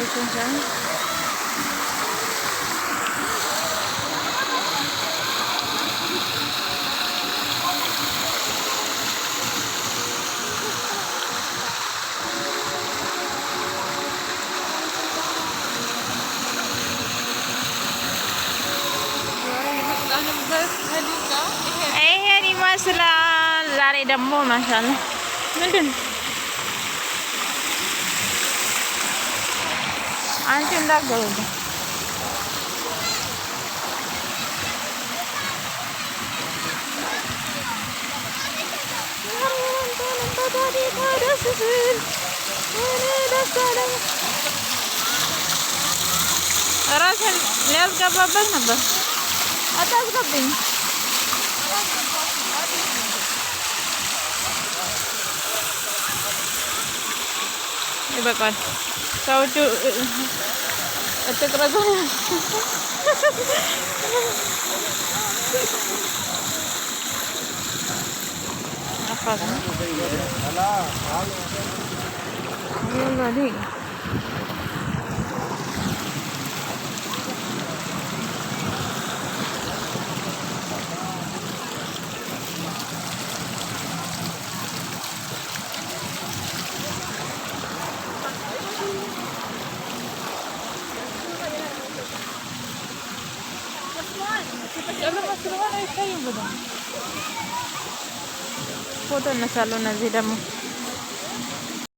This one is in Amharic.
Saan? ይሄን ይመስላል። ዛሬ ደግሞ ማሻአላ ምንድን ነው አንቺ እንዳትገቡ ራስን ሊያስገባበት ነበር። አታስገብኝ። ይበቃል። ሰዎቹ እትቅረጹ ፎቶ እነሳለሁ። እነዚህ ደግሞ